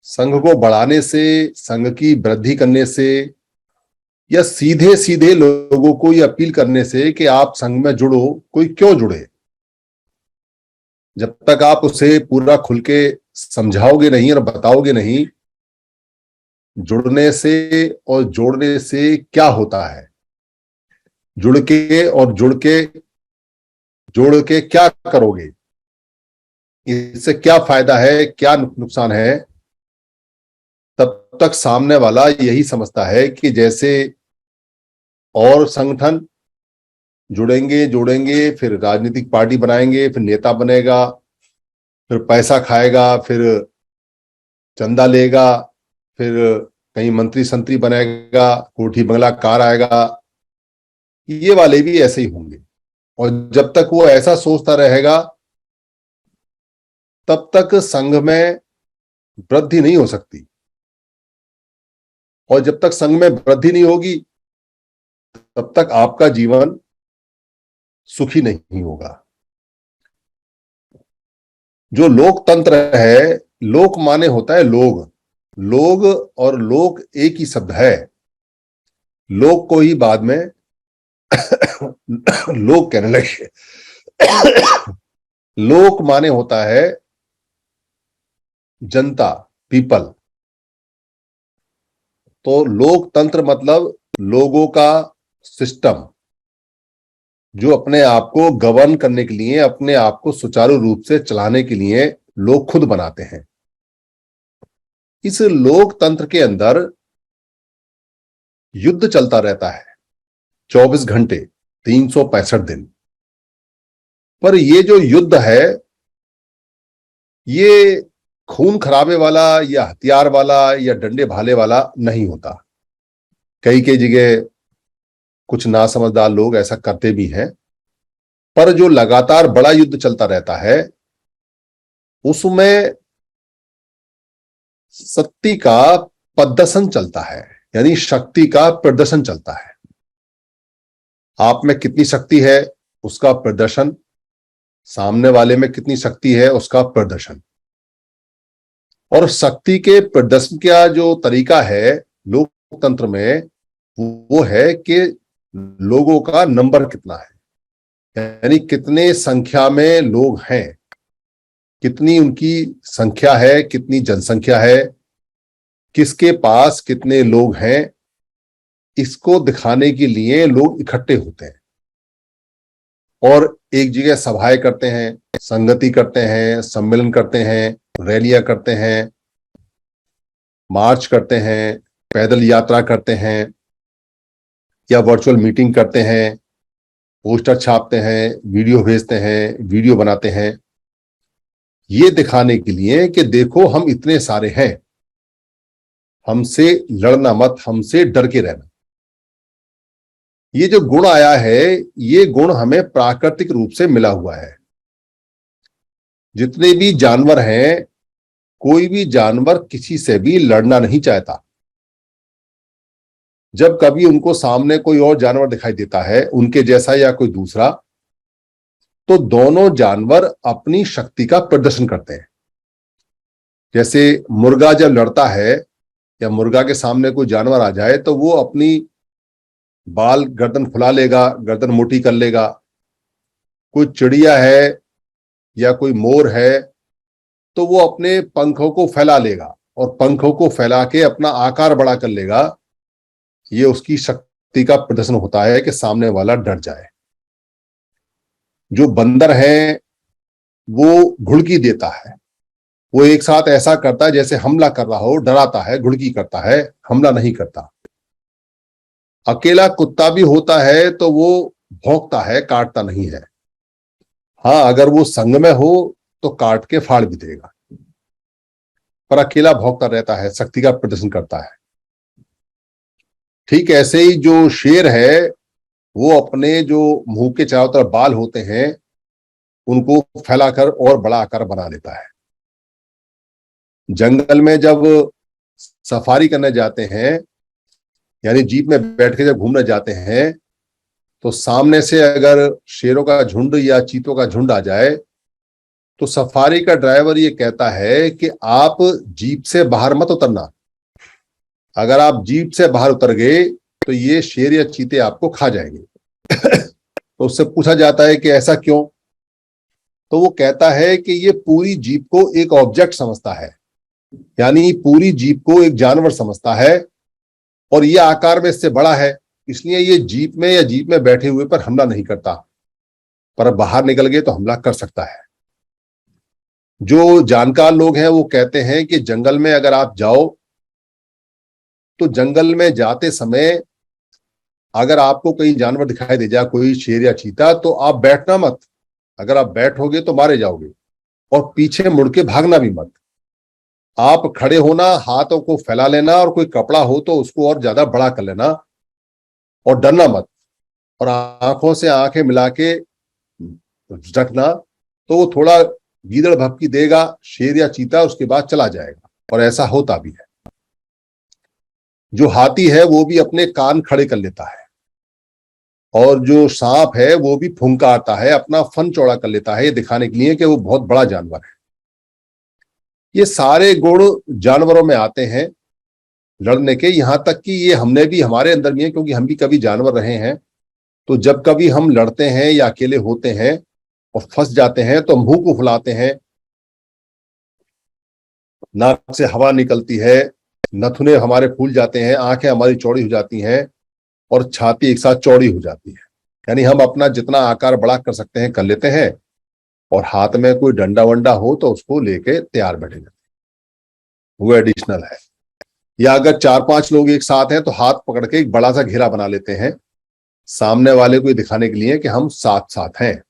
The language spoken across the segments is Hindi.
संघ को बढ़ाने से, संघ की वृद्धि करने से, या सीधे सीधे लोगों को ये अपील करने से कि आप संघ में जुड़ो, कोई क्यों जुड़े? जब तक आप उसे पूरा खुल के समझाओगे नहीं और बताओगे नहीं, जुड़ने से और जोड़ने से क्या होता है, जुड़ के और जोड़ के क्या करोगे, इससे क्या फायदा है, क्या नुकसान है, तब तक सामने वाला यही समझता है कि जैसे और संगठन जुड़ेंगे जोड़ेंगे, फिर राजनीतिक पार्टी बनाएंगे, फिर नेता बनेगा, फिर पैसा खाएगा, फिर चंदा लेगा, फिर कहीं मंत्री संतरी बनेगा, कोठी बंगला कार आएगा, ये वाले भी ऐसे ही होंगे। और जब तक वो ऐसा सोचता रहेगा तब तक संघ में वृद्धि नहीं हो सकती। और जब तक संघ में वृद्धि नहीं होगी तब तक आपका जीवन सुखी नहीं होगा। जो लोकतंत्र है, लोक माने होता है लोग, लोग और लोक एक ही शब्द है। लोग को ही बाद में लोग कहने लगे। लोक माने होता है जनता, पीपल। तो लोकतंत्र मतलब लोगों का सिस्टम, जो अपने आप को गवर्न करने के लिए, अपने आप को सुचारू रूप से चलाने के लिए लोग खुद बनाते हैं। इस लोकतंत्र के अंदर युद्ध चलता रहता है 24 घंटे 365 दिन। पर ये जो युद्ध है, ये खून खराबे वाला या हथियार वाला या डंडे भाले वाला नहीं होता। कई जगह कुछ नासमझदार लोग ऐसा करते भी हैं, पर जो लगातार बड़ा युद्ध चलता रहता है उसमें शक्ति का प्रदर्शन चलता है, यानी शक्ति का प्रदर्शन चलता है। आप में कितनी शक्ति है उसका प्रदर्शन, सामने वाले में कितनी शक्ति है उसका प्रदर्शन। और शक्ति के प्रदर्शन का जो तरीका है लोकतंत्र में, वो है कि लोगों का नंबर कितना है, यानी कितने संख्या में लोग हैं, कितनी उनकी संख्या है, कितनी जनसंख्या है, किसके पास कितने लोग हैं, इसको दिखाने के लिए लोग इकट्ठे होते हैं और एक जगह सभाएं करते हैं, संगति करते हैं, सम्मेलन करते हैं, रैलियां करते हैं, मार्च करते हैं, पैदल यात्रा करते हैं, या वर्चुअल मीटिंग करते हैं, पोस्टर छापते हैं, वीडियो भेजते हैं, वीडियो बनाते हैं, ये दिखाने के लिए कि देखो हम इतने सारे हैं, हमसे लड़ना मत, हमसे डर के रहना। ये जो गुण आया है, ये गुण हमें प्राकृतिक रूप से मिला हुआ है। जितने भी जानवर हैं, कोई भी जानवर किसी से भी लड़ना नहीं चाहता। जब कभी उनको सामने कोई और जानवर दिखाई देता है, उनके जैसा या कोई दूसरा, तो दोनों जानवर अपनी शक्ति का प्रदर्शन करते हैं। जैसे मुर्गा जब लड़ता है या मुर्गा के सामने कोई जानवर आ जाए तो वो अपनी बाल गर्दन फुला लेगा, गर्दन मोटी कर लेगा। कोई चिड़िया है या कोई मोर है तो वो अपने पंखों को फैला लेगा और पंखों को फैला के अपना आकार बड़ा कर लेगा। ये उसकी शक्ति का प्रदर्शन होता है कि सामने वाला डर जाए। जो बंदर है वो घुड़की देता है, वो एक साथ ऐसा करता है जैसे हमला कर रहा हो, डराता है, घुड़की करता है, हमला नहीं करता। अकेला कुत्ता भी होता है तो वो भौंकता है, काटता नहीं है। हाँ, अगर वो संग में हो तो काट के फाड़ भी देगा, पर अकेला भौंकता रहता है, शक्ति का प्रदर्शन करता है। ठीक ऐसे ही जो शेर है वो अपने जो मुंह के चारों तरफ बाल होते हैं उनको फैलाकर और बड़ा आकार बना लेता है। जंगल में जब सफारी करने जाते हैं, यानी जीप में बैठ के जब घूमने जाते हैं, तो सामने से अगर शेरों का झुंड या चीतों का झुंड आ जाए तो सफारी का ड्राइवर ये कहता है कि आप जीप से बाहर मत उतरना, अगर आप जीप से बाहर उतर गए तो ये शेर या चीते आपको खा जाएंगे। तो उससे पूछा जाता है कि ऐसा क्यों? तो वो कहता है कि ये पूरी जीप को एक ऑब्जेक्ट समझता है, यानी पूरी जीप को एक जानवर समझता है, और ये आकार में इससे बड़ा है, इसलिए ये जीप में या जीप में बैठे हुए पर हमला नहीं करता, पर बाहर निकल गए तो हमला कर सकता है। जो जानकार लोग हैं वो कहते हैं कि जंगल में अगर आप जाओ तो जंगल में जाते समय अगर आपको कहीं जानवर दिखाई दे जाए, कोई शेर या चीता, तो आप बैठना मत। अगर आप बैठोगे तो मारे जाओगे, और पीछे मुड़ के भागना भी मत। आप खड़े होना, हाथों को फैला लेना, और कोई कपड़ा हो तो उसको और ज्यादा बड़ा कर लेना, और डरना मत, और आंखों से आंखें मिला के रखना। तो वो थोड़ा गीदड़ भभकी देगा शेर या चीता, उसके बाद चला जाएगा, और ऐसा होता भी है। जो हाथी है वो भी अपने कान खड़े कर लेता है, और जो सांप है वो भी फुंकारता है, अपना फन चौड़ा कर लेता है, ये दिखाने के लिए कि वो बहुत बड़ा जानवर है। ये सारे गुण जानवरों में आते हैं लड़ने के, यहां तक कि ये हमने भी, हमारे अंदर भी है, क्योंकि हम भी कभी जानवर रहे हैं। तो जब कभी हम लड़ते हैं या अकेले होते हैं और फंस जाते हैं तो मुंह को फुलाते हैं, नाक से हवा निकलती है, नथुने हमारे फूल जाते हैं, आंखें हमारी चौड़ी हो जाती हैं, और छाती एक साथ चौड़ी हो जाती है। यानी हम अपना जितना आकार बड़ा कर सकते हैं कर लेते हैं, और हाथ में कोई डंडा वंडा हो तो उसको लेके तैयार बैठे जाते हैं, वो एडिशनल है। या अगर 4-5 लोग एक साथ हैं तो हाथ पकड़ के एक बड़ा सा घेरा बना लेते हैं, सामने वाले को दिखाने के लिए कि हम साथ साथ हैं।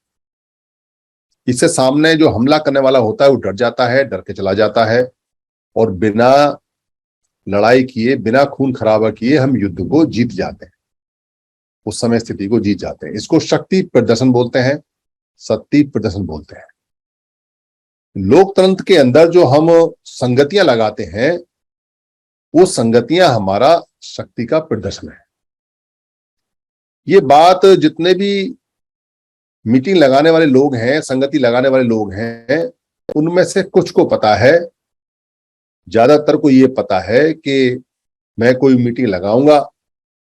इससे सामने जो हमला करने वाला होता है वो डर जाता है, डर के चला जाता है, और बिना लड़ाई किए, बिना खून खराबा किए हम युद्ध को जीत जाते हैं, उस समय स्थिति को जीत जाते हैं। इसको शक्ति प्रदर्शन बोलते हैं, शक्ति प्रदर्शन बोलते हैं। लोकतंत्र के अंदर जो हम संगतियां लगाते हैं, वो संगतियां हमारा शक्ति का प्रदर्शन है। ये बात जितने भी मीटिंग लगाने वाले लोग हैं, संगति लगाने वाले लोग हैं, उनमें से कुछ को पता है, ज्यादातर को ये पता है कि मैं कोई मीटिंग लगाऊंगा,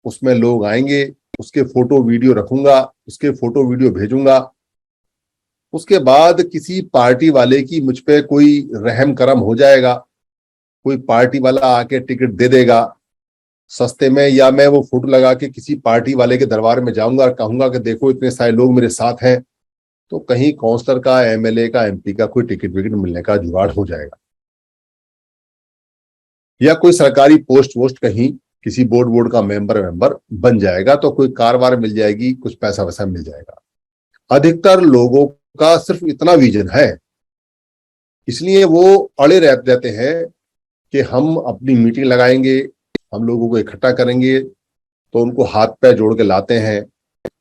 उसमें लोग आएंगे, उसके फोटो वीडियो रखूंगा, उसके फोटो वीडियो भेजूंगा, उसके बाद किसी पार्टी वाले की मुझ पे कोई रहम करम हो जाएगा, कोई पार्टी वाला आके टिकट दे देगा सस्ते में, या मैं वो फोटो लगा के किसी पार्टी वाले के दरबार में जाऊंगा और कहूंगा कि देखो इतने सारे लोग मेरे साथ हैं, तो कहीं काउंसलर का, एमएलए का, एमपी का कोई टिकट विकेट मिलने का जुगाड़ हो जाएगा, या कोई सरकारी पोस्ट वोस्ट कहीं किसी बोर्ड का मेंबर बन जाएगा, तो कोई कार वार मिल जाएगी, कुछ पैसा वैसा मिल जाएगा। अधिकतर लोगों का सिर्फ इतना विजन है, इसलिए वो अड़े रहते हैं कि हम अपनी मीटिंग लगाएंगे, हम लोगों को इकट्ठा करेंगे, तो उनको हाथ पैर जोड़ के लाते हैं,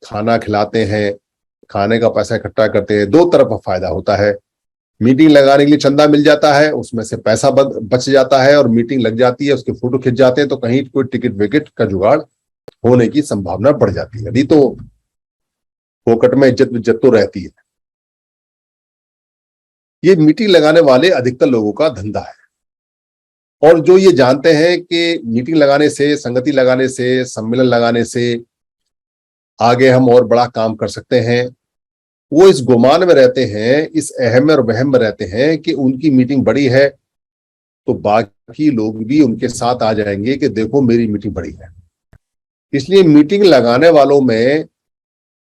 खाना खिलाते हैं, खाने का पैसा इकट्ठा करते हैं। दो तरफ फायदा होता है, मीटिंग लगाने के लिए चंदा मिल जाता है, उसमें से पैसा बच जाता है, और मीटिंग लग जाती है, उसके फोटो खिंच जाते हैं, तो कहीं कोई टिकट विकेट का जुगाड़ होने की संभावना बढ़ जाती है। नहीं तो फोकट में इज्जत तो रहती है। ये मीटिंग लगाने वाले अधिकतर लोगों का धंधा है, और जो ये जानते हैं कि मीटिंग लगाने से, संगति लगाने से, सम्मेलन लगाने से आगे हम और बड़ा काम कर सकते हैं, वो इस गुमान में रहते हैं, इस अहम और वहम में रहते हैं कि उनकी मीटिंग बड़ी है तो बाकी लोग भी उनके साथ आ जाएंगे कि देखो मेरी मीटिंग बड़ी है। इसलिए मीटिंग लगाने वालों में,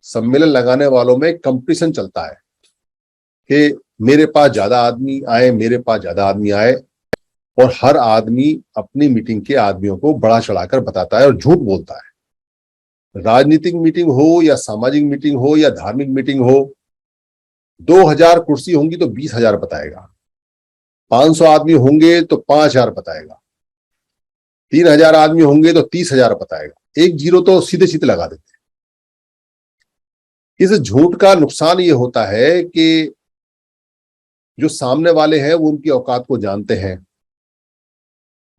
सम्मेलन लगाने वालों में कंपटीशन चलता है कि मेरे पास ज्यादा आदमी आए, मेरे पास ज्यादा आदमी आए, और हर आदमी अपनी मीटिंग के आदमियों को बड़ा चढ़ाकर बताता है और झूठ बोलता है। राजनीतिक मीटिंग हो या सामाजिक मीटिंग हो या धार्मिक मीटिंग हो, 2000 कुर्सी होंगी तो 20,000 बताएगा, 500 आदमी होंगे तो 5,000 बताएगा, 3,000 आदमी होंगे तो 30,000 बताएगा, एक जीरो तो सीधे सीधे लगा देते हैं। इस झूठ का नुकसान ये होता है कि जो सामने वाले हैं वो उनकी औकात को जानते हैं,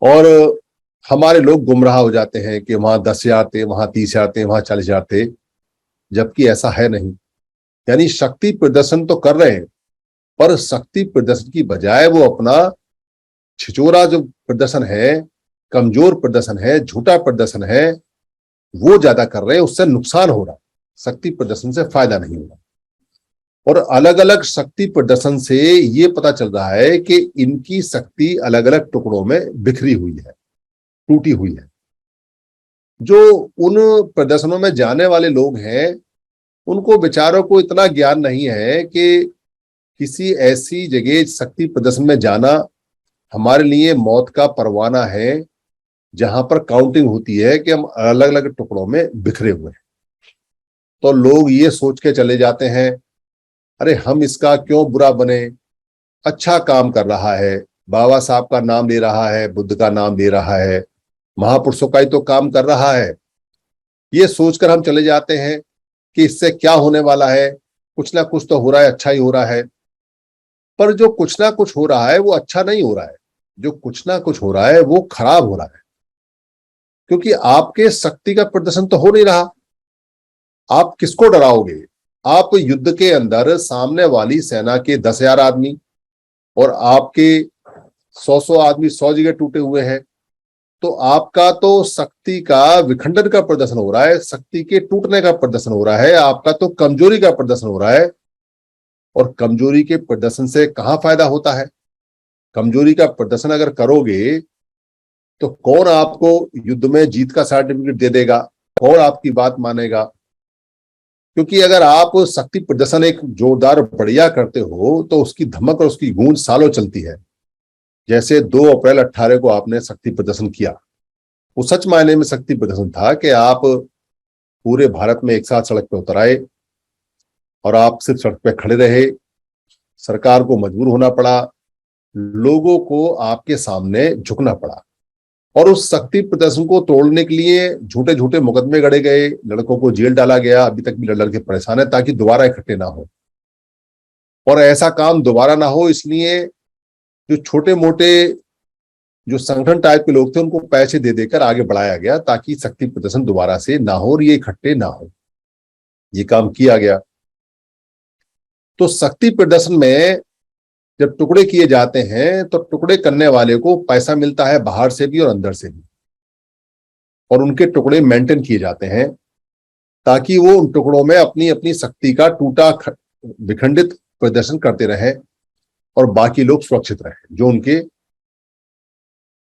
और हमारे लोग गुमराह हो जाते हैं कि वहां 10,000 थे, वहां 30,000 थे, वहां 40,000 थे, जबकि ऐसा है नहीं। यानी शक्ति प्रदर्शन तो कर रहे हैं, पर शक्ति प्रदर्शन की बजाय वो अपना छिचोरा जो प्रदर्शन है, कमजोर प्रदर्शन है, झूठा प्रदर्शन है, वो ज्यादा कर रहे हैं, उससे नुकसान हो रहा है, शक्ति प्रदर्शन से फायदा नहीं हो रहा। और अलग अलग शक्ति प्रदर्शन से ये पता चल रहा है कि इनकी शक्ति अलग अलग टुकड़ों में बिखरी हुई है, टूटी हुई है। जो उन प्रदर्शनों में जाने वाले लोग हैं, उनको बेचारों को इतना ज्ञान नहीं है कि किसी ऐसी जगह शक्ति प्रदर्शन में जाना हमारे लिए मौत का परवाना है, जहां पर काउंटिंग होती है कि हम अलग अलग टुकड़ों में बिखरे हुए हैं। तो लोग ये सोच के चले जाते हैं, अरे हम इसका क्यों बुरा बने, अच्छा काम कर रहा है, बाबा साहब का नाम ले रहा है, बुद्ध का नाम ले रहा है, महापुरुषों का ही तो काम कर रहा है। ये सोचकर हम चले जाते हैं कि इससे क्या होने वाला है, कुछ ना कुछ तो हो रहा है, अच्छा ही हो रहा है। पर जो कुछ ना कुछ हो रहा है वो अच्छा नहीं हो रहा है, जो कुछ ना कुछ हो रहा है वो खराब हो रहा है, क्योंकि आपके शक्ति का प्रदर्शन तो हो नहीं रहा। आप किसको डराओगे? आप युद्ध के अंदर सामने वाली सेना के 10,000 आदमी और आपके 100 आदमी 100 जगह टूटे हुए हैं, तो आपका तो शक्ति का विखंडन का प्रदर्शन हो रहा है, शक्ति के टूटने का प्रदर्शन हो रहा है, आपका तो कमजोरी का प्रदर्शन हो रहा है। और कमजोरी के प्रदर्शन से कहां फायदा होता है? कमजोरी का प्रदर्शन अगर करोगे तो कौन आपको युद्ध में जीत का सर्टिफिकेट दे देगा? कौन आपकी बात मानेगा? क्योंकि अगर आप शक्ति प्रदर्शन एक जोरदार बढ़िया करते हो तो उसकी धमक और उसकी गूंज सालों चलती है। जैसे 2 अप्रैल 18 को आपने शक्ति प्रदर्शन किया, वो सच मायने में शक्ति प्रदर्शन था कि आप पूरे भारत में एक साथ सड़क पे उतर आए और आप सिर्फ सड़क पे खड़े रहे, सरकार को मजबूर होना पड़ा, लोगों को आपके सामने झुकना पड़ा। और उस शक्ति प्रदर्शन को तोड़ने के लिए झूठे झूठे मुकदमे गढ़े गए, लड़कों को जेल डाला गया, अभी तक भी लड़के परेशान है, ताकि दोबारा इकट्ठे ना हो। और ऐसा काम दोबारा ना हो इसलिए जो छोटे मोटे जो संगठन टाइप के लोग थे उनको पैसे दे देकर आगे बढ़ाया गया, ताकि शक्ति प्रदर्शन दोबारा से ना हो और ये इकट्ठे ना हो। ये काम किया गया। तो शक्ति प्रदर्शन में जब टुकड़े किए जाते हैं तो टुकड़े करने वाले को पैसा मिलता है, बाहर से भी और अंदर से भी, और उनके टुकड़े मेंटेन किए जाते हैं ताकि वो उन टुकड़ों में अपनी अपनी शक्ति का टूटा विखंडित प्रदर्शन करते रहे और बाकी लोग सुरक्षित रहे, जो उनके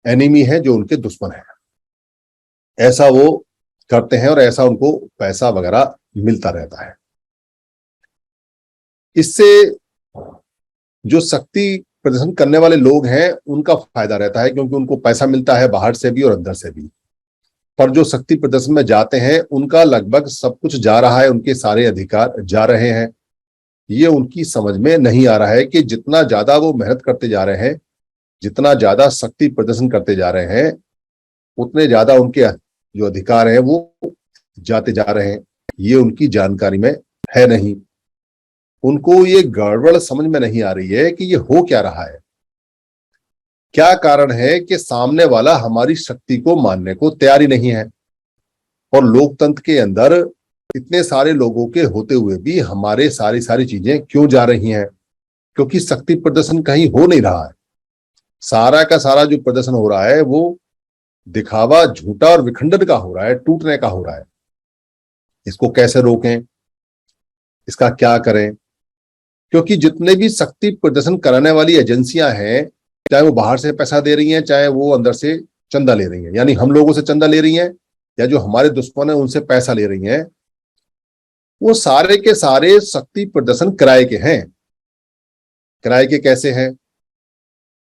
एनिमी है, जो उनके दुश्मन है। ऐसा वो करते हैं और ऐसा उनको पैसा वगैरह मिलता रहता है। इससे जो शक्ति प्रदर्शन करने वाले लोग हैं उनका फायदा रहता है, क्योंकि उनको पैसा मिलता है बाहर से भी और अंदर से भी। पर जो शक्ति प्रदर्शन में जाते हैं उनका लगभग सब कुछ जा रहा है, उनके सारे अधिकार जा रहे हैं। ये उनकी समझ में नहीं आ रहा है कि जितना ज्यादा वो मेहनत करते जा रहे हैं, जितना ज्यादा शक्ति प्रदर्शन करते जा रहे हैं, उतने ज्यादा उनके जो अधिकार हैं वो जाते जा रहे हैं। ये उनकी जानकारी में है नहीं। उनको ये गड़बड़ समझ में नहीं आ रही है कि ये हो क्या रहा है। क्या कारण है कि सामने वाला हमारी शक्ति को मानने को तैयार ही नहीं है, और लोकतंत्र के अंदर इतने सारे लोगों के होते हुए भी हमारे सारी चीजें क्यों जा रही हैं? क्योंकि शक्ति प्रदर्शन कहीं हो नहीं रहा है। सारा का सारा जो प्रदर्शन हो रहा है वो दिखावा, झूठा और विखंडन का हो रहा है, टूटने का हो रहा है। इसको कैसे रोकें? इसका क्या करें? क्योंकि जितने भी शक्ति प्रदर्शन कराने वाली एजेंसियां हैं, चाहे वो बाहर से पैसा दे रही हैं, चाहे वो अंदर से चंदा ले रही हैं, यानी हम लोगों से चंदा ले रही हैं या जो हमारे दुश्मन है उनसे पैसा ले रही हैं, वो सारे के सारे शक्ति प्रदर्शन किराए के हैं। किराए के कैसे हैं?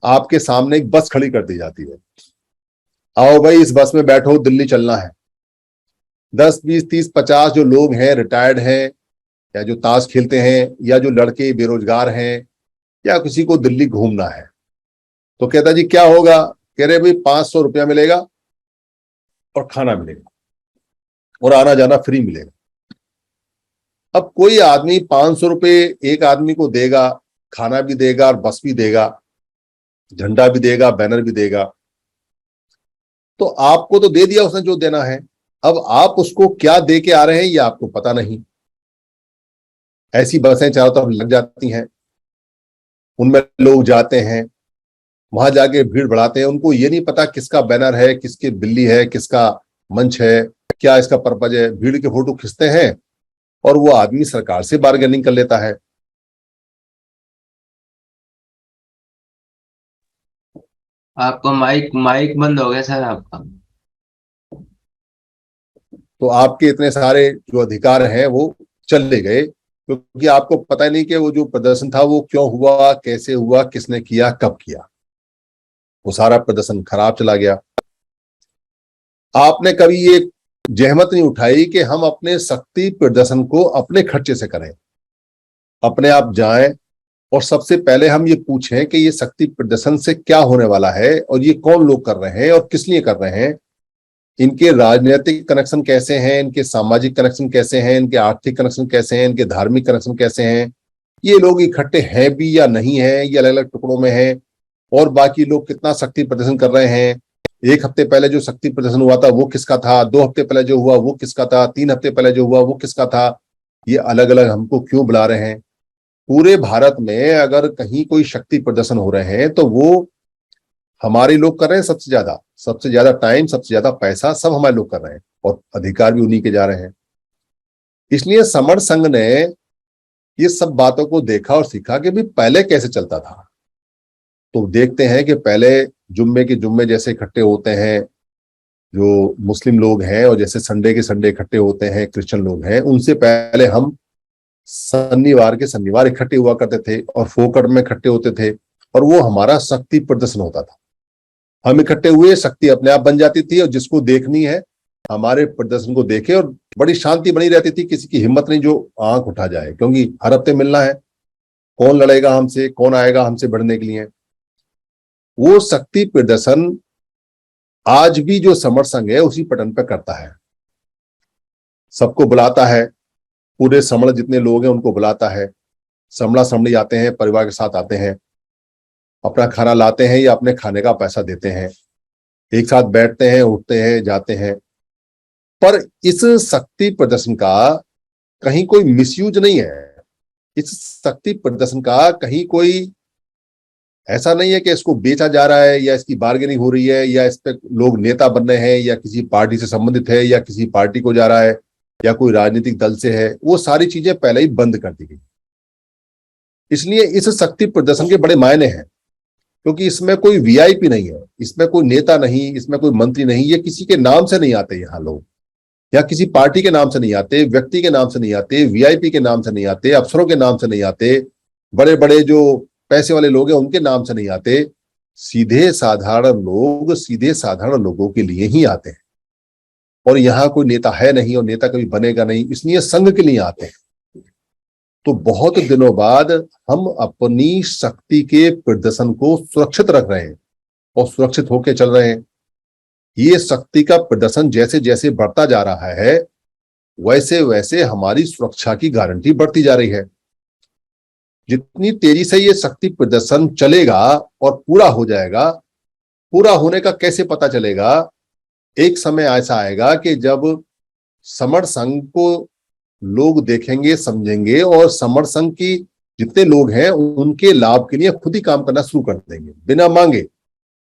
आपके सामने एक बस खड़ी कर दी जाती है, आओ भाई इस बस में बैठो, दिल्ली चलना है। 10, 20, 30, 50 जो लोग हैं, रिटायर्ड हैं या जो ताश खेलते हैं या जो लड़के बेरोजगार हैं या किसी को दिल्ली घूमना है, तो कहता जी क्या होगा? कह रहे भाई 500 रुपया मिलेगा और खाना मिलेगा और आना जाना फ्री मिलेगा। अब कोई आदमी 500 रुपये एक आदमी को देगा, खाना भी देगा और बस भी देगा, झंडा भी देगा, बैनर भी देगा, तो आपको तो दे दिया उसने जो देना है। अब आप उसको क्या दे के आ रहे हैं ये आपको पता नहीं। ऐसी बसें चारों तरफ लग जाती हैं, उनमें लोग जाते हैं, वहां जाके भीड़ बढ़ाते हैं। उनको ये नहीं पता किसका बैनर है, किसकी बिल्ली है, किसका मंच है, क्या इसका पर्पज है। भीड़ के फोटो खींचते हैं और वो आदमी सरकार से बार्गेनिंग कर लेता है। आपका माइक माइक बंद हो गया सर आपका। तो आपके इतने सारे जो अधिकार हैं वो चले गए, क्योंकि आपको पता ही नहीं कि वो जो प्रदर्शन था वो क्यों हुआ, कैसे हुआ, किसने किया, कब किया। वो सारा प्रदर्शन खराब चला गया। आपने कभी ये जहमत नहीं उठाई कि हम अपने शक्ति प्रदर्शन को अपने खर्चे से करें, अपने आप जाएं और सबसे पहले हम ये पूछें कि ये शक्ति प्रदर्शन से क्या होने वाला है और ये कौन लोग कर रहे हैं और किस लिए कर रहे हैं, इनके राजनीतिक कनेक्शन कैसे हैं, इनके सामाजिक कनेक्शन कैसे हैं, इनके आर्थिक कनेक्शन कैसे हैं, इनके धार्मिक कनेक्शन कैसे हैं, ये लोग इकट्ठे हैं भी या नहीं है, ये अलग अलग टुकड़ों में हैं, और बाकी लोग कितना शक्ति प्रदर्शन कर रहे हैं। एक हफ्ते पहले जो शक्ति प्रदर्शन हुआ था वो किसका था, 2 हफ्ते पहले जो हुआ वो किसका था, 3 हफ्ते पहले जो हुआ वो किसका था। ये अलग अलग हमको क्यों बुला रहे हैं। पूरे भारत में अगर कहीं कोई शक्ति प्रदर्शन हो रहे हैं तो वो हमारे लोग कर रहे हैं। सबसे ज्यादा टाइम, सबसे ज्यादा पैसा सब हमारे लोग कर रहे हैं और अधिकार भी उन्हीं के जा रहे हैं। इसलिए समर संघ ने ये सब बातों को देखा और सीखा कि भी पहले कैसे चलता था। तो देखते हैं कि पहले जुम्मे के जुम्मे जैसे इकट्ठे होते हैं जो मुस्लिम लोग हैं, और जैसे संडे के संडे इकट्ठे होते हैं क्रिश्चियन लोग हैं, उनसे पहले हम शनिवार के शनिवार इकट्ठे हुआ करते थे और फोकट में इकट्ठे होते थे, और वो हमारा शक्ति प्रदर्शन होता था। हम इकट्ठे हुए, शक्ति अपने आप बन जाती थी, और जिसको देखनी है हमारे प्रदर्शन को देखे, और बड़ी शांति बनी रहती थी। किसी की हिम्मत नहीं जो आंख उठा जाए, क्योंकि हर हफ्ते मिलना है, कौन लड़ेगा हमसे, कौन आएगा हमसे बढ़ने के लिए। वो शक्ति प्रदर्शन आज भी जो समर संघ है उसी पटन पर करता है। सबको बुलाता है, पूरे समण जितने लोग हैं उनको बुलाता है। समड़ा समड़ी आते हैं, परिवार के साथ आते हैं, अपना खाना लाते हैं या अपने खाने का पैसा देते हैं, एक साथ बैठते हैं, उठते हैं, जाते हैं। पर इस शक्ति प्रदर्शन का कहीं कोई मिसयूज नहीं है। इस शक्ति प्रदर्शन का कहीं कोई ऐसा नहीं है कि इसको बेचा जा रहा है या इसकी बार्गेनिंग हो रही है या इस पे लोग नेता बन रहे हैं या किसी पार्टी से संबंधित है या किसी पार्टी को जा रहा है या कोई राजनीतिक दल से है। वो सारी चीजें पहले ही बंद कर दी गई। इसलिए इस शक्ति प्रदर्शन के बड़े मायने हैं, क्योंकि इसमें कोई वीआईपी नहीं है, इसमें कोई नेता नहीं, इसमें कोई मंत्री नहीं, ये किसी के नाम से नहीं आते यहाँ लोग, या किसी पार्टी के नाम से नहीं आते, व्यक्ति के नाम से नहीं आते, वीआईपी के नाम से नहीं आते, अफसरों के नाम से नहीं आते, बड़े बड़े जो पैसे वाले लोग हैं उनके नाम से नहीं आते। सीधे साधारण लोग सीधे साधारण लोगों के लिए ही आते हैं। और यहाँ कोई नेता है नहीं और नेता कभी बनेगा नहीं, इसलिए संघ के लिए आते हैं। तो बहुत दिनों बाद हम अपनी शक्ति के प्रदर्शन को सुरक्षित रख रहे हैं और सुरक्षित होकर चल रहे हैं। ये शक्ति का प्रदर्शन जैसे जैसे बढ़ता जा रहा है वैसे वैसे हमारी सुरक्षा की गारंटी बढ़ती जा रही है। जितनी तेजी से ये शक्ति प्रदर्शन चलेगा और पूरा हो जाएगा, पूरा होने का कैसे पता चलेगा। एक समय ऐसा आएगा कि जब समर संघ को लोग देखेंगे, समझेंगे, और समर संघ की जितने लोग हैं उनके लाभ के लिए खुद ही काम करना शुरू कर देंगे बिना मांगे।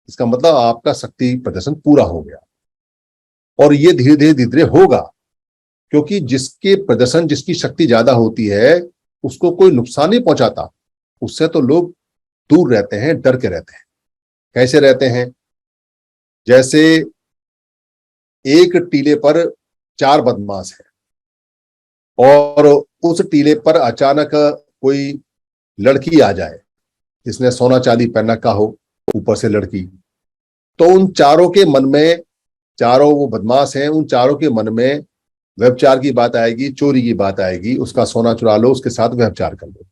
इसका मतलब आपका शक्ति प्रदर्शन पूरा हो गया। और ये धीरे धीरे धीरे धीरे होगा, क्योंकि जिसके प्रदर्शन, जिसकी शक्ति ज्यादा होती है उसको कोई नुकसान नहीं पहुंचाता, उससे तो लोग दूर रहते हैं, डर के रहते हैं। कैसे रहते हैं? जैसे एक टीले पर 4 बदमाश है और उस टीले पर अचानक कोई लड़की आ जाए जिसने सोना चांदी पहन रखा हो, ऊपर से लड़की, तो उन चारों के मन में, चारों वो बदमाश हैं, उन चारों के मन में व्यभिचार की बात आएगी, चोरी की बात आएगी, उसका सोना चुरा लो, उसके साथ व्यभिचार कर लो।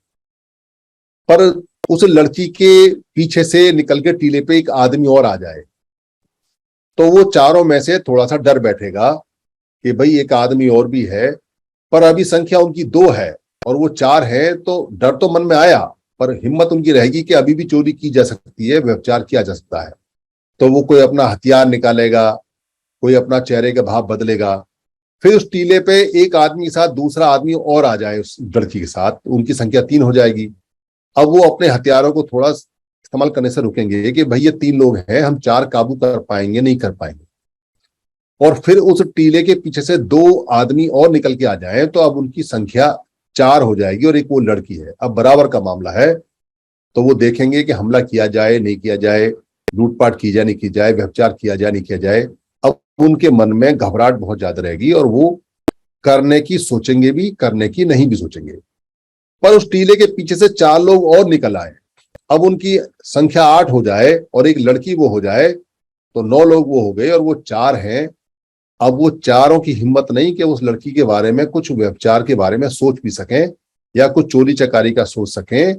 पर उस लड़की के पीछे से निकल के टीले पे एक आदमी और आ जाए तो वो चारों में से थोड़ा सा डर बैठेगा कि भाई एक आदमी और भी है, पर अभी संख्या उनकी 2 है और वो 4 है, तो डर तो मन में आया, पर हिम्मत उनकी रहेगी कि अभी भी चोरी की जा सकती है, व्यभिचार किया जा सकता है। तो वो कोई अपना हथियार निकालेगा, कोई अपना चेहरे का भाव बदलेगा। फिर उस टीले पे एक आदमी के साथ दूसरा आदमी और आ जाए उस लड़की के साथ, उनकी संख्या 3 हो जाएगी। अब वो अपने हथियारों को थोड़ा इस्तेमाल करने से रुकेंगे कि भाई ये 3 लोग हैं, हम 4 काबू कर पाएंगे नहीं कर पाएंगे। और फिर उस टीले के पीछे से 2 आदमी और निकल के आ जाएं तो अब उनकी संख्या 4 हो जाएगी और एक वो लड़की है, अब बराबर का मामला है। तो वो देखेंगे कि हमला किया जाए नहीं किया जाए, लूटपाट की जाए नहीं की जाए, व्यभिचार किया जाए नहीं किया जाए। अब उनके मन में घबराहट बहुत ज्यादा रहेगी और वो करने की सोचेंगे भी, करने की नहीं भी सोचेंगे। पर उस टीले के पीछे से 4 लोग और निकल आए, अब उनकी संख्या 8 हो जाए और एक लड़की वो हो जाए तो 9 लोग वो हो गए और वो 4 हैं। अब वो चारों की हिम्मत नहीं कि उस लड़की के बारे में कुछ व्यभिचार के बारे में सोच भी सकें या कुछ चोरी चकारी का सोच सकें।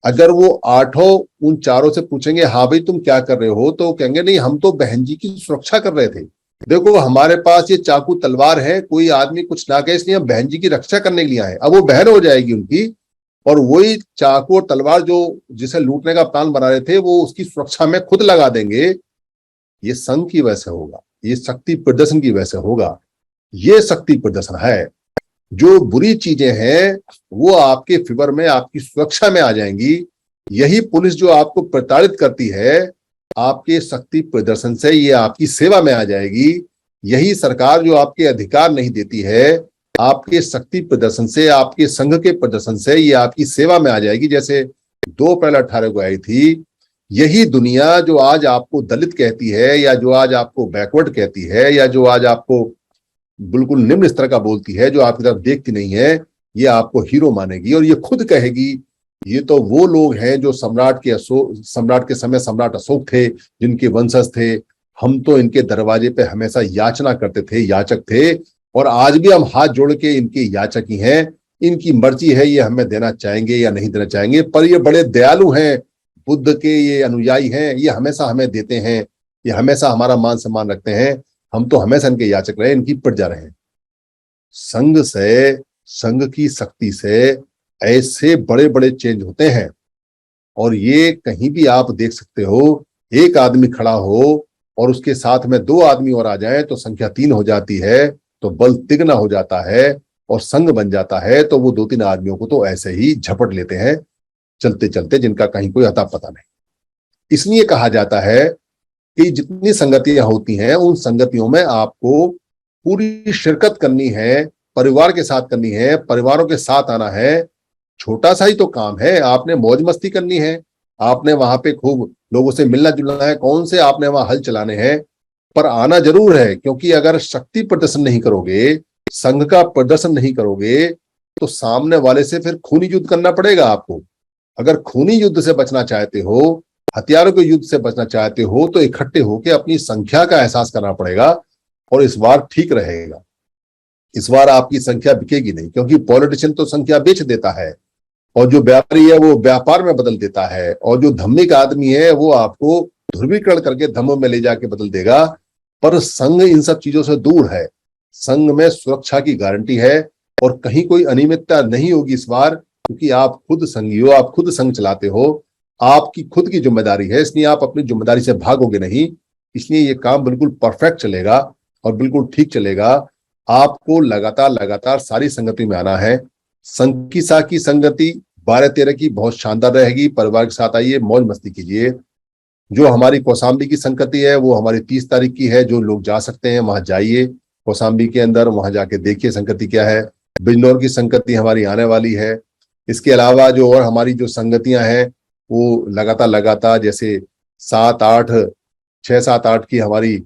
अगर वो 8 उन चारों से पूछेंगे हाँ भाई तुम क्या कर रहे हो, तो कहेंगे नहीं हम तो बहन जी की सुरक्षा कर रहे थे, देखो हमारे पास ये चाकू तलवार है, कोई आदमी कुछ ना कहे इसलिए हम बहन जी की रक्षा करने के लिए आए। अब वो बहन हो जाएगी उनकी और वही चाकू और तलवार जो जिसे लूटने का प्लान बना रहे थे वो उसकी सुरक्षा में खुद लगा देंगे। ये संघ की वजह से होगा, ये शक्ति प्रदर्शन की वजह से होगा। ये शक्ति प्रदर्शन है। जो बुरी चीजें हैं वो आपके फेवर में, आपकी सुरक्षा में आ जाएंगी। यही पुलिस जो आपको प्रताड़ित करती है आपके शक्ति प्रदर्शन से, ये आपकी सेवा में आ जाएगी। यही सरकार जो आपके अधिकार नहीं देती है आपके शक्ति प्रदर्शन से, आपके संघ के प्रदर्शन से, ये आपकी सेवा में आ जाएगी। जैसे 2 अप्रैल 18 को आई थी, यही दुनिया जो आज आपको दलित कहती है या जो आज आपको बैकवर्ड कहती है या जो आज आपको बिल्कुल निम्न स्तर का बोलती है, जो आपकी तरफ देखती नहीं है, ये आपको हीरो मानेगी और ये खुद कहेगी ये तो वो लोग हैं जो सम्राट के समय सम्राट अशोक थे, जिनके वंशज थे। हम तो इनके दरवाजे पे हमेशा याचना करते थे, याचक थे, और आज भी हम हाथ जोड़ के इनके याचक ही हैं। इनकी मर्जी है ये हमें देना चाहेंगे या नहीं देना चाहेंगे, पर ये बड़े दयालु हैं, बुद्ध के ये अनुयायी हैं, ये हमेशा हमें देते हैं, ये हमेशा हमारा मान सम्मान रखते हैं, हम तो हमेशा इनके याचक रहे, इनकी प्रजा रहे। संघ से, संघ की शक्ति से ऐसे बड़े बड़े चेंज होते हैं। और ये कहीं भी आप देख सकते हो, एक आदमी खड़ा हो और उसके साथ में 2 आदमी और आ जाए तो संख्या 3 हो जाती है, तो बल तिगना हो जाता है और संघ बन जाता है। तो वो 2-3 आदमियों को तो ऐसे ही झपट लेते हैं चलते चलते, जिनका कहीं कोई अता पता नहीं। इसलिए कहा जाता है कि जितनी संगतियां होती हैं उन संगतियों में आपको पूरी शिरकत करनी है, परिवार के साथ करनी है, परिवारों के साथ आना है। छोटा सा ही तो काम है, आपने मौज मस्ती करनी है, आपने वहां पे खूब लोगों से मिलना जुलना है, कौन से आपने वहां हल चलाने हैं, पर आना जरूर है। क्योंकि अगर शक्ति प्रदर्शन नहीं करोगे, संघ का प्रदर्शन नहीं करोगे, तो सामने वाले से फिर खूनी युद्ध करना पड़ेगा आपको। अगर खूनी युद्ध से बचना चाहते हो, हथियारों के युद्ध से बचना चाहते हो, तो इकट्ठे होकर अपनी संख्या का एहसास करना पड़ेगा। और इस बार ठीक रहेगा, इस बार आपकी संख्या बिकेगी नहीं, क्योंकि पॉलिटिशियन तो संख्या बेच देता है और जो व्यापारी है वो व्यापार में बदल देता है, और जो धम्मिक आदमी है वो आपको ध्रुवीकरण करके धम्म में ले जाके बदल देगा। पर संघ इन सब चीजों से दूर है, संघ में सुरक्षा की गारंटी है और कहीं कोई अनियमितता नहीं होगी इस बार, क्योंकि आप खुद संघी हो, आप खुद संघ चलाते हो, आपकी खुद की जिम्मेदारी है, इसलिए आप अपनी जिम्मेदारी से भागोगे नहीं। इसलिए ये काम बिल्कुल परफेक्ट चलेगा और बिल्कुल ठीक चलेगा। आपको लगातार लगातार सारी संगति में आना है। संघ की साखी संगति 12-13 की बहुत शानदार रहेगी, परिवार के साथ आइए, मौज मस्ती कीजिए। जो हमारी कौसाम्बी की संगति है वो हमारी 30 तारीख की है, जो लोग जा सकते हैं वहां जाइए कौसाम्बी के अंदर, वहां जाके देखिए संगति क्या है। बिजनौर की संगति हमारी आने वाली है। इसके अलावा जो और हमारी जो संगतियां हैं वो लगातार जैसे 7-8 6-7-8 की हमारी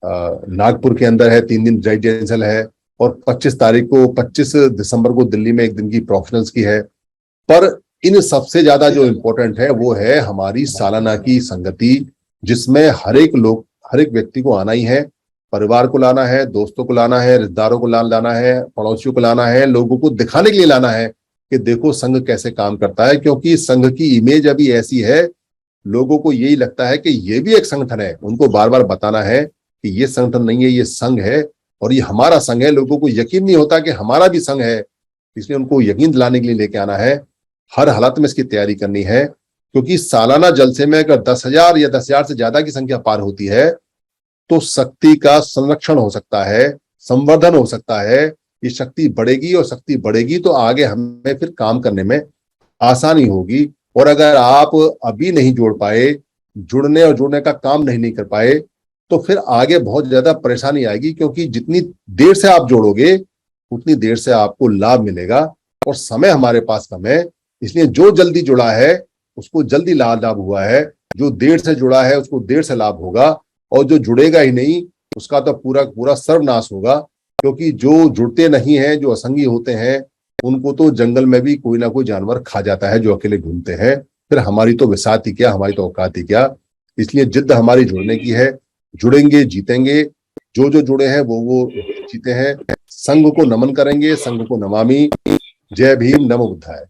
नागपुर के अंदर है, 3 दिन रेजिडेंशियल है, और 25 तारीख को 25 दिसंबर को दिल्ली में 1 दिन की प्रोफेशनल्स की है। पर इन सबसे ज्यादा जो इम्पोर्टेंट है वो है हमारी सालाना की संगति, जिसमें हर एक व्यक्ति को आना ही है, परिवार को लाना है, दोस्तों को लाना है, रिश्तेदारों को लाना है, पड़ोसियों को लाना है, लोगों को दिखाने के लिए लाना है कि देखो संघ कैसे काम करता है। क्योंकि संघ की इमेज अभी ऐसी है, लोगों को यही लगता है कि ये भी एक संगठन है। उनको बार बार बताना है कि ये संगठन नहीं है, ये संघ है और ये हमारा संघ है। लोगों को यकीन नहीं होता कि हमारा भी संघ है, इसलिए उनको यकीन दिलाने के लिए लेके आना है। हर हालत में इसकी तैयारी करनी है, क्योंकि सालाना जलसे में अगर 10,000 या 10,000 से ज्यादा की संख्या पार होती है तो शक्ति का संरक्षण हो सकता है, संवर्धन हो सकता है। ये शक्ति बढ़ेगी और शक्ति बढ़ेगी तो आगे हमें फिर काम करने में आसानी होगी। और अगर आप अभी नहीं जोड़ पाए, जुड़ने और जोड़ने का काम नहीं कर पाए, तो फिर आगे बहुत ज्यादा परेशानी आएगी, क्योंकि जितनी देर से आप जोड़ोगे उतनी देर से आपको लाभ मिलेगा, और समय हमारे पास कम है। इसलिए जो जल्दी जुड़ा है उसको जल्दी लाभ हुआ है, जो देर से जुड़ा है उसको देर से लाभ होगा, और जो जुड़ेगा ही नहीं उसका तो पूरा पूरा सर्वनाश होगा। क्योंकि जो जुड़ते नहीं हैं, जो असंगी होते हैं, उनको तो जंगल में भी कोई ना कोई जानवर खा जाता है, जो अकेले घूमते हैं। फिर हमारी तो विसात ही क्या, हमारी तो औकात ही क्या। इसलिए जिद्द हमारी जुड़ने की है, जुड़ेंगे जीतेंगे। जो जो जुड़े हैं वो जीते हैं। संघ को नमन करेंगे, संघ को नमामि। जय भीम, नमो बुद्धाय।